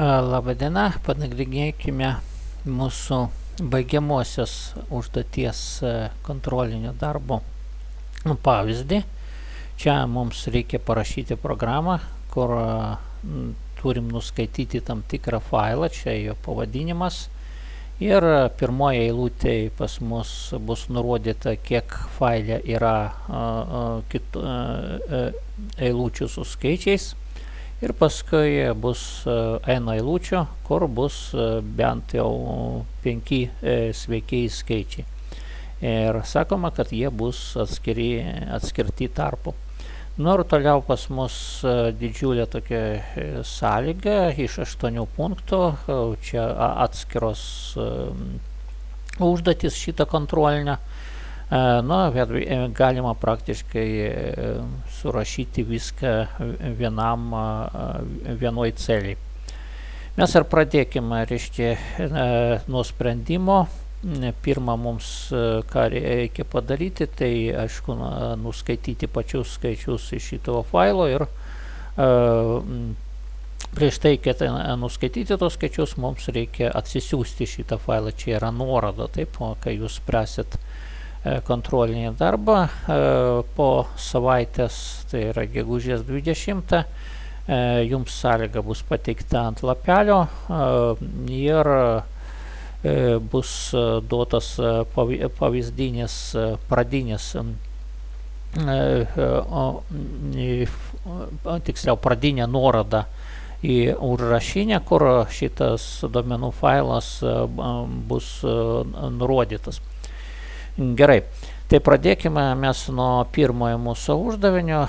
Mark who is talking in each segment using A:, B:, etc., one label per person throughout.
A: Labadiena, panagrinėkime mūsų baigiamosios užduoties kontrolinio darbo pavyzdį. Čia mums reikia parašyti programą, kur turim nuskaityti tam tikrą failą, čia jo pavadinimas. Ir pirmoje eilutėje pas mus bus nurodyta, kiek faile yra eilučių su skaičiais. Ir paskui bus n eilučių, kur bus bent jau 5 sveikiai skaičiai. Ir sakoma, kad jie bus atskirti tarpu. Ir toliau pas mus didžiulė tokia sąlyga iš 8 punktų. Čia atskiros užduotys šitą kontrolinę. Galima praktiškai surašyti viską vienoj celiai. Mes ir pradėkime, nuo sprendimo. Pirma, mums ką reikia padaryti, tai aišku, nuskaityti pačius skaičius iš šito failo ir prieš tai, kad nuskaityti tos skaičius, mums reikia atsisiųsti šitą failą. Čia yra nuoroda, taip, kai jūs spręsit kontrolinį darbą po savaitės, tai yra gegužės 20, jums sąlyga bus pateikta ant lapelio ir bus duotas pavyzdinis pradinis, tiksliau pradinė nuoroda į užrašinę, kur šitas duomenų failas bus nurodytas. Gerai, tai pradėkime mes nuo pirmojo mūsų uždavinio.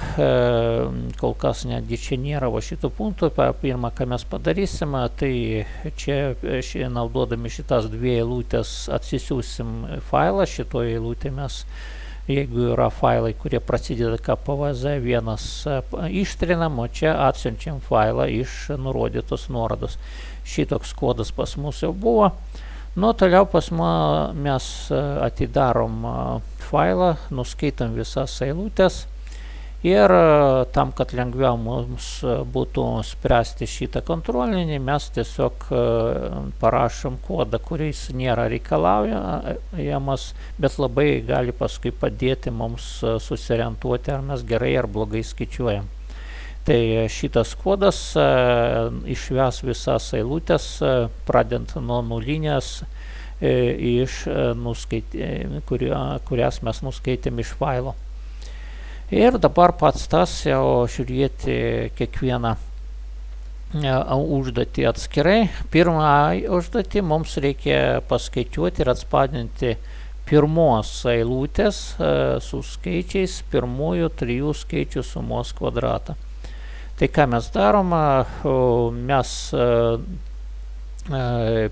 A: Kol kas netgi čia nėra šitų punktų. Pirma, ką mes padarysime, tai čia naudodami šitas dvi eilutės atsisiųsim failą. Šitoje eilutėje mes, jeigu yra failai, kurie prasideda KPVZ1, ištrinam, o čia atsiunčiam failą iš nurodytos nuorodos. Šitoks kodas pas mus jau buvo. Toliau pas mes atidarom failą, nuskaitom visas eilutės ir tam, kad lengviau mums būtų spręsti šitą kontrolinį, mes tiesiog parašom kodą, kuris nėra reikalaujamas, bet labai gali paskui padėti mums susiorientuoti, ar mes gerai ar blogai skaičiuojam. Tai šitas kodas išves visas eilutės, pradedant nuo nulinės, kurias mes nuskaitėm iš failo. Ir dabar pats tas jau žiūrėti kiekvieną užduotį atskirai. Pirmą užduotį mums reikia paskaičiuoti ir atspausdinti pirmos eilutės su skaičiais pirmųjų 3 skaičių sumos kvadratą. Tai ką mes darom, mes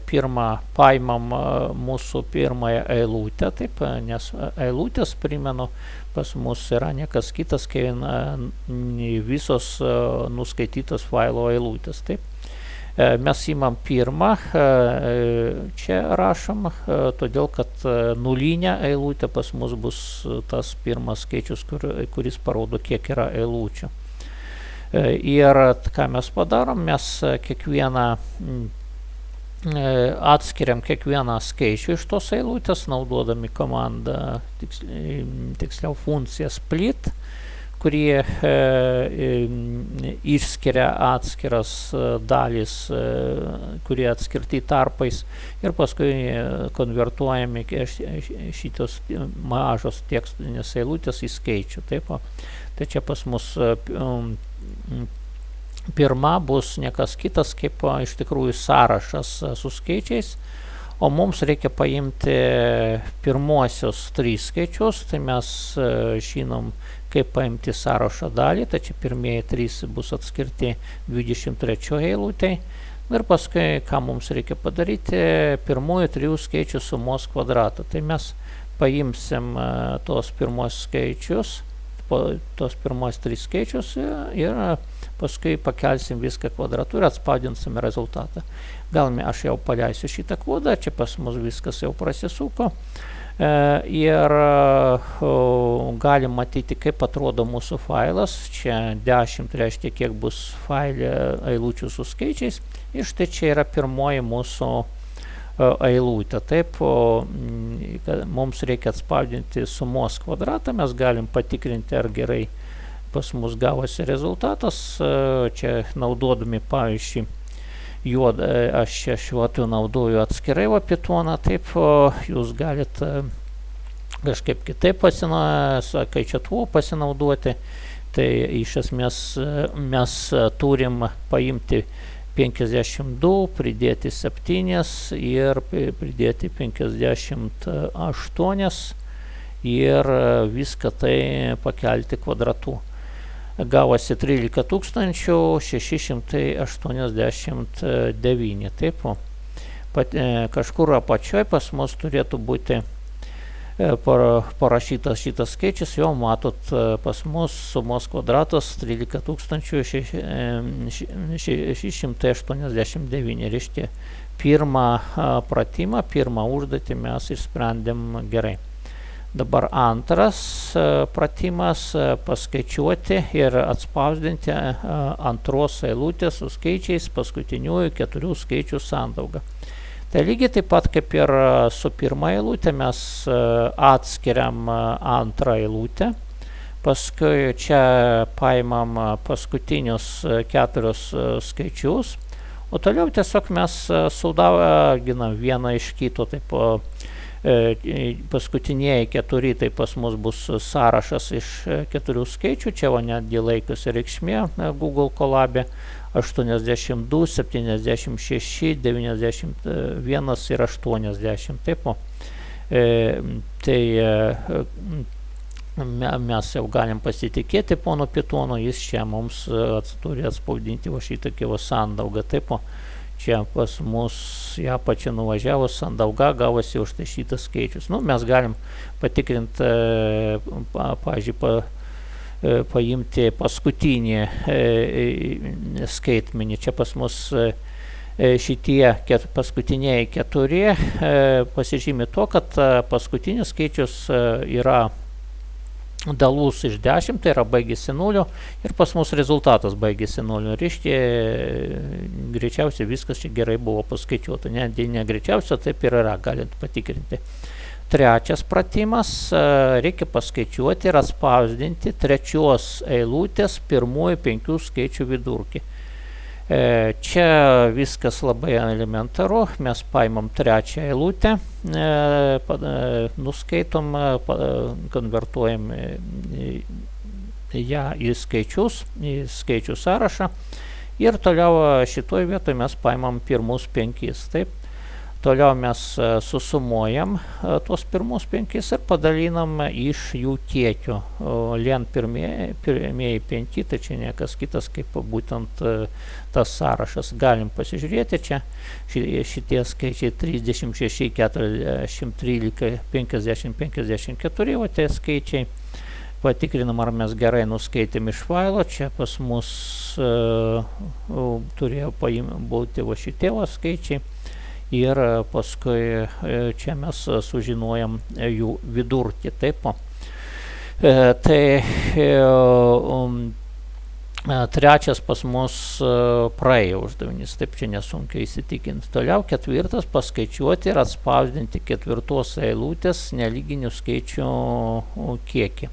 A: pirmą paimam mūsų pirmąją eilutę, taip, nes eilutės, primenu, pas mus yra niekas kitas, kai visos nuskaitytos failo eilutės, taip. Mes imam pirmą, čia rašom, todėl kad nulinė eilutė pas mus bus tas pirmas skaičius, kuris parodo, kiek yra eilučių. Ir ką mes padarom, mes atskiriam kiekvieną skaičių iš tos eilutės, naudodami komandą, tiksliau funkciją split, kurie išskiria atskiras dalis, kurie atskirti tarpais ir paskui konvertuojami šitos mažos tekstinės eilutės į skaičių. Taip, tai čia pas mus pirma bus niekas kitas kaip iš tikrųjų sąrašas su skaičiais, o mums reikia paimti pirmuosius 3 skaičius, tai mes žinom, kaip paimti sąrašo dalį, tai čia pirmieji 3 bus atskirti 23 eilutėj. Ir paskui, ką mums reikia padaryti, pirmųjų 3 skaičių sumos kvadratą. Tai mes paimsim tos pirmos skaičius, tos pirmos 3 skaičius ir paskui pakelsim viską kvadratu ir atspausdinsim rezultatą. Gal aš jau paleisiu šitą kodą, čia pas mus viskas jau prasisuko. Ir galim matyti, kaip atrodo mūsų failas. Čia 10 reiškia, kiek bus failė eilučių su skaičiais. Ir štai čia yra pirmoji mūsų eilutė. Taip, mums reikia atspausdinti sumos kvadratą. Mes galim patikrinti, ar gerai pas mus gavosi rezultatas. Čia naudodami, pavyzdžiui, aš čia šiuo atveju naudoju atskirai Pythoną, taip, jūs galit kažkaip kitaip skaičiuotuvu pasinaudoti. Tai iš esmės mes turim paimti 52, pridėti 7 ir pridėti 58 ir viską tai pakelti kvadratu. Gavosi 13 689. Taip, kažkur apačioj pas mus turėtų būti parašytas šitas skaičius. Jau matot, pas mus sumos kvadratas 13 689. Reiškia, pirmą pratimą, pirmą užduotį mes išsprendėm gerai. Dabar antras pratimas paskaičiuoti ir atspausdinti antros eilutės su skaičiais paskutiniųjų 4 skaičių sandaugą. Tai lygiai taip pat kaip ir su pirma eilutė mes atskiriam antrą eilutę. Paskui čia paimam paskutinius 4 skaičius, o toliau tiesiog mes sudauginam vieną iš kito. Taip, paskutiniai 4, tai pas mus bus sąrašas iš 4 skaičių, čia netgi laikosi reikšmė Google Colab'e 82, 76, 91 ir 80. Taip, tai mes jau galim pasitikėti ponu Pythonu, jis čia mums turi atspausdinti va šitokį sandaugą. Taip, čia pas mus į apačią nuvažiavus sandauga gavosi už tai šitas skaičius. Mes galim patikrinti, pavyzdžiui, paimti paskutinį skaitmenį. Čia pas mus šitie paskutiniai 4 pasižymi to, kad paskutinis skaičius yra dalus iš 10, tai yra baigėsi 0 ir pas mus rezultatas baigėsi 0. Reiškia, greičiausiai viskas čia gerai buvo paskaičiuota. Ne greičiausia, taip ir yra, galint patikrinti. Trečias pratimas, reikia paskaičiuoti ir atspausdinti trečios eilutės pirmųjų 5 skaičių vidurkį. Čia viskas labai elementaru. Mes paimam trečią eilutę, nuskaitom, konvertuojam ją į skaičių sąrašą ir toliau šitoj vietoj mes paimam pirmus 5. Taip. Toliau mes susumuojam tuos pirmus 5 ir padalinam iš jų kiekio. Lien pirmieji 5, tai čia niekas kitas kaip būtent tas sąrašas. Galim pasižiūrėti, čia šitie skaičiai 36, 40, 13, 50, 54, o tie skaičiai. Patikrinam, ar mes gerai nuskaitėm iš failo. Čia pas mus turėjo būti va šitie skaičiai. Ir paskui čia mes sužinojam jų vidurkį. Taip. Tai trečias pas mus praėjo uždavinys, taip čia nesunkiai įsitikinti. Toliau 4, paskaičiuoti ir atspausdinti 4 eilutės nelyginių skaičių kiekį.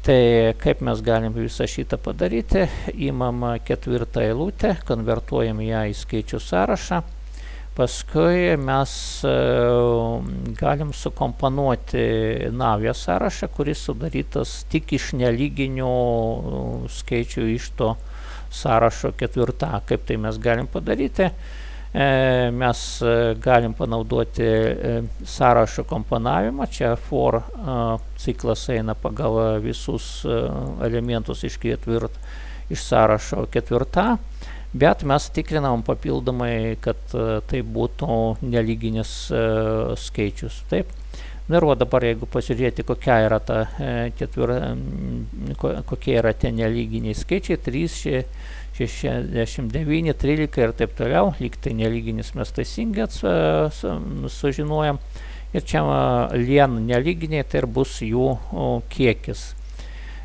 A: Tai kaip mes galim visą šitą padaryti? Imam 4 eilutę, konvertuojam ją į skaičių sąrašą. Paskui mes galim sukomponuoti naują sąrašą, kuris sudarytas tik iš nelyginių skaičių iš to sąrašo 4. Kaip tai mes galim padaryti? Mes galim panaudoti sąrašo komponavimą. Čia for ciklas eina pagal visus elementus iš sąrašo 4. Bet mes tikrinam papildomai, kad tai būtų nelyginis skaičius. Taip. Ir dabar, jeigu pasižiūrėti, kokie yra tie nelyginiai skaičiai, 3, 69, 13 ir taip toliau, lyg tai nelyginis mes teisingai sužinojam. Ir čia lien nelyginiai, tai ir bus jų kiekis.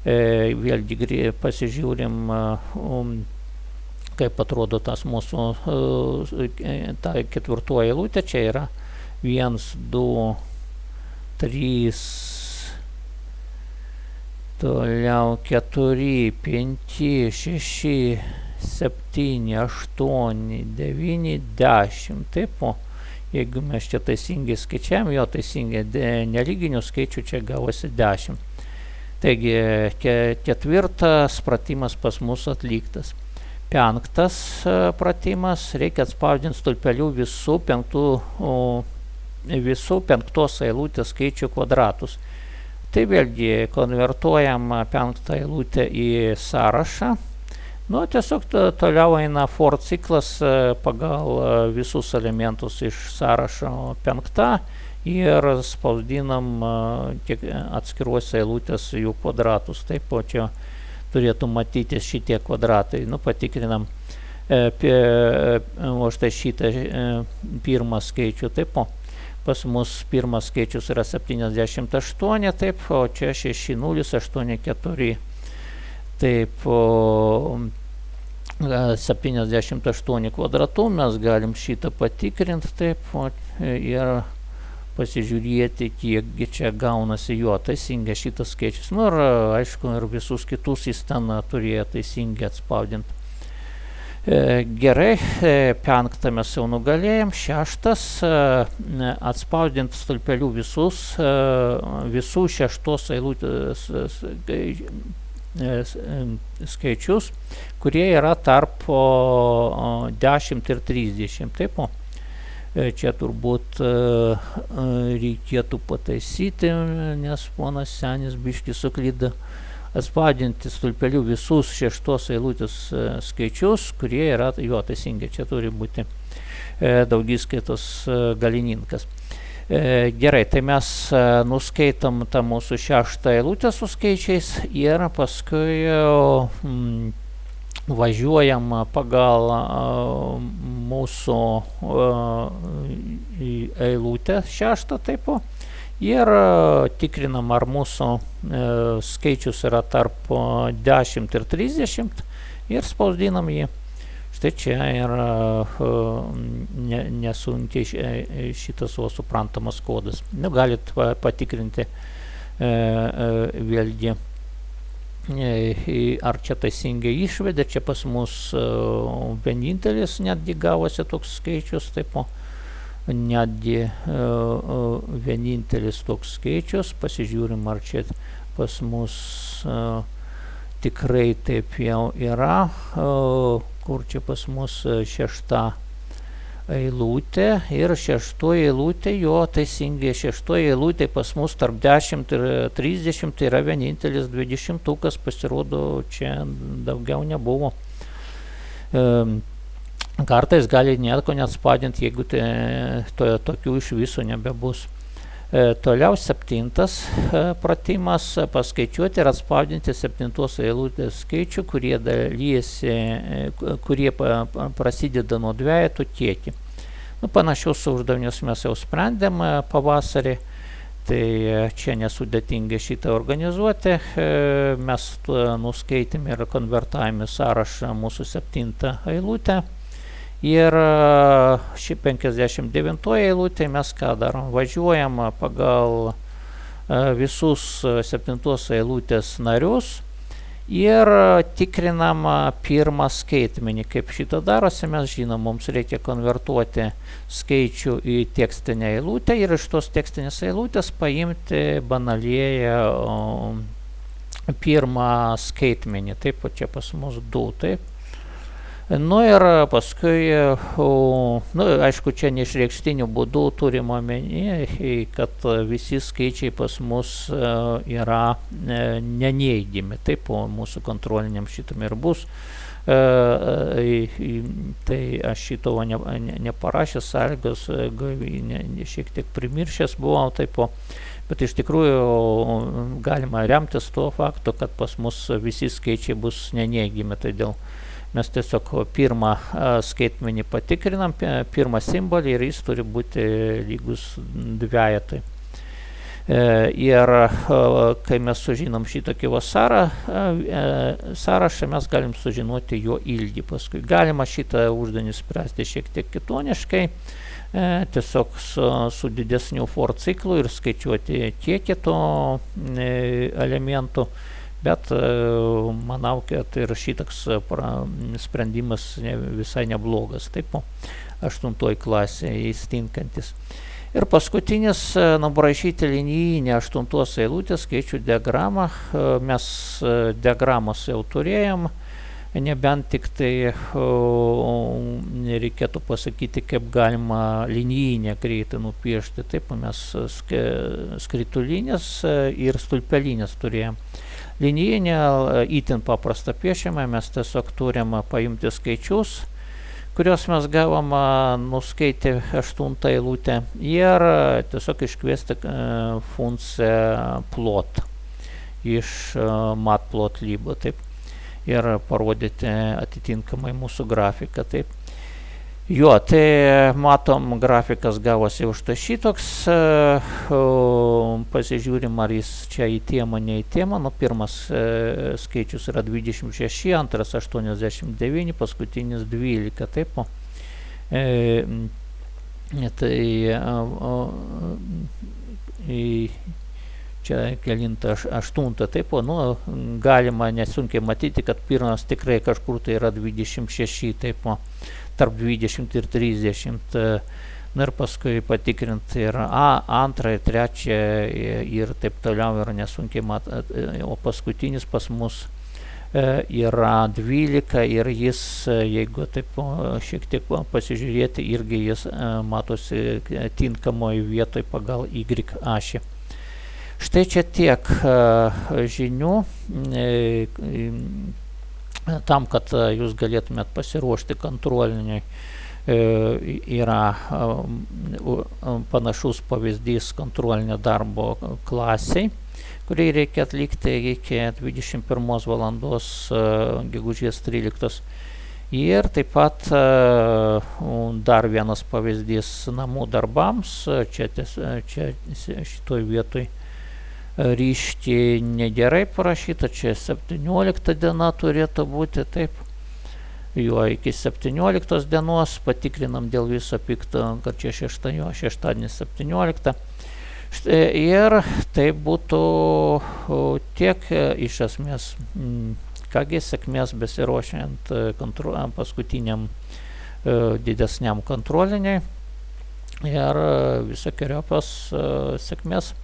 A: Vėlgi pasižiūrim, kaip atrodo tas mūsų ta ketvirtoji eilutė. Čia yra 1, 2, 3, toliau 4, 5, 6, 7, 8, 9, 10. Taip, jeigu mes čia teisingai skaičiam, jo teisingai nelyginių skaičių čia gavosi 10. Taigi ketvirtas pratimas pas mus atliktas. Penktas pratimas, reikia atspausdinti stulpelių visų penktos eilutės skaičių kvadratus. Tai vėlgi konvertuojam penktą eilutę į sąrašą. Nu, tiesiog toliau eina for ciklas pagal visus elementus iš sąrašo penktą ir spausdinam atskiruose eilutės jų kvadratus. Taip, o čia turėtų matytis šitie kvadratai. Nu, patikrinam o štai šitą pirmą skaičių. Taip, pas mus pirmas skaičius yra 78, taip, o čia 6084. Taip, 78 kvadratų mes galim šitą patikrinti, taip, ir pasižiūrėti, kiekgi čia gaunasi jo teisingai šitas skaičius. Nu, ir aišku, ir visus kitus jis ten turėjo teisingai atspausdinti. Gerai, penktą mes jau nugalėjom. Šeštas, atspausdinti stulpelių visų šeštos eilutės skaičius, kurie yra tarp 10 ir 30. Taip, čia turbūt reikėtų pataisyti, nes ponas Senis biškį suklydo. Atspausdinti stulpelių visus šeštos eilutės skaičius, kurie yra jo teisingai. Čia turi būti daugiskaitos galininkas. Gerai, tai mes nuskaitom tą mūsų šeštą eilutę su skaičiais ir paskui važiuojam pagal mūsų eilutę šeštą taip, ir tikrinam, ar mūsų skaičius yra tarp 10 ir 30 ir spausdinam jį. Štai čia yra nesunkiai šitas suprantamas kodas. Nu, galit patikrinti vėlgi, ar čia teisingai išvedė. Čia pas mus vienintelis netgi gavosi toks skaičius, taip, netgi vienintelis toks skaičius. Pasižiūrim, ar čia pas mus tikrai taip jau yra. Kur čia pas mus šešta eilutė, ir šeštoji eilutė, jo teisingai šeštoji eilutė pas mus tarp 10 ir 30 tai yra vienintelis 20-ukas, pasirodo, čia daugiau nebuvo. Kartais gali nieko neatspausdinti, jeigu tokių iš viso nebebus. Toliau septintas pratimas, paskaičiuoti ir atspausdinti septintos eilutės skaičių, kurie prasideda nuo dvejetų kiekį. Nu, panašius uždavinius mes jau sprendėm pavasarį, tai čia nesudėtingai šitą organizuoti. Mes nuskaitėm ir konvertavome sąrašą mūsų septintą eilutę. Ir ši 59 eilutė mes ką darom? Važiuojam pagal visus septintos eilutės narius ir tikrinam pirmą skaitmenį. Kaip šitą darosi, mes žinom, mums reikia konvertuoti skaičių į tekstinę eilutę ir iš tos tekstinės eilutės paimti banalėję pirmą skaitmenį. Taip, čia pas mus 2, taip. Nu ir paskui, aišku, čia neišreikštiniu būdu turim omeny, kad visi skaičiai pas mus yra neneigiami. Taip, mūsų kontroliniam šitam ir bus. Tai aš šito neparašęs sąlygos, šiek tiek primiršęs buvau, taip, bet iš tikrųjų galima remtis tuo faktu, kad pas mus visi skaičiai bus neneigiami. Tai Mes tiesiog pirmą skaitmenį patikrinam, pirmą simbolį ir jis turi būti lygus dvejetui. Ir kai mes sužinom šitokį sąrašą, mes galim sužinoti jo ilgį. Paskui galima šitą uždavinį spręsti šiek tiek kitoniškai, tiesiog su didesniu for ciklu ir skaičiuoti kiekį to elementų. Bet manau, kad ir šitoks sprendimas visai neblogas, taip, 8 klasėje jis tinkantis. Ir paskutinis, nubraižyti linijinę 8 eilutės skaičių diagramą. Mes diagramos jau turėjom, nebent tik tai reikėtų pasakyti, kaip galima linijinę greitai nupiešti. Taip, mes skritulinės ir stulpelinės turėjom. Linijinė itin paprasta piešiama, mes tiesiog turim paimti skaičius, kuriuos mes gavom nuskaitę 8 eilutę ir tiesiog iškviesti funkciją plot iš matplotlib, taip, ir parodyti atitinkamai mūsų grafiką, taip. Jo, tai matom, grafikas gavosi už tai šitoks, pasižiūrim, ar jis čia į temą, ne į temą. Pirmas skaičius yra 26, antras 89, paskutinis 12, taip. Čia kelinta 8, taip, galima nesunkiai matyti, kad pirmas tikrai kažkur tai yra 26, taip, tarp 20 ir 30, ir paskui patikrinti ir antrą, ir trečią ir taip toliau, ir nesunkiai matyti, o paskutinis pas mus yra 12 ir jis, jeigu taip šiek tiek pasižiūrėti, irgi jis matosi tinkamoje vietoje pagal Y ašį. Štai čia tiek žinių. Tam, kad jūs galėtumėt pasiruošti kontroliniui, yra panašus pavyzdys kontrolinio darbo klasiai, kurį reikia atlikti iki 21 valandos gegužės 13. Ir taip pat dar vienas pavyzdys namų darbams, čia šitoj vietoj ryškiai negerai parašyta, čia 17 diena turėtų būti, taip. Jo, iki 17 dienos patikrinam dėl viso pikto, kad čia šeštadienis 17. Ir tai būtų tiek iš esmės. Kągi, sėkmės besiruošiant paskutiniam didesniam kontroliniai ir visokeriopos sėkmės.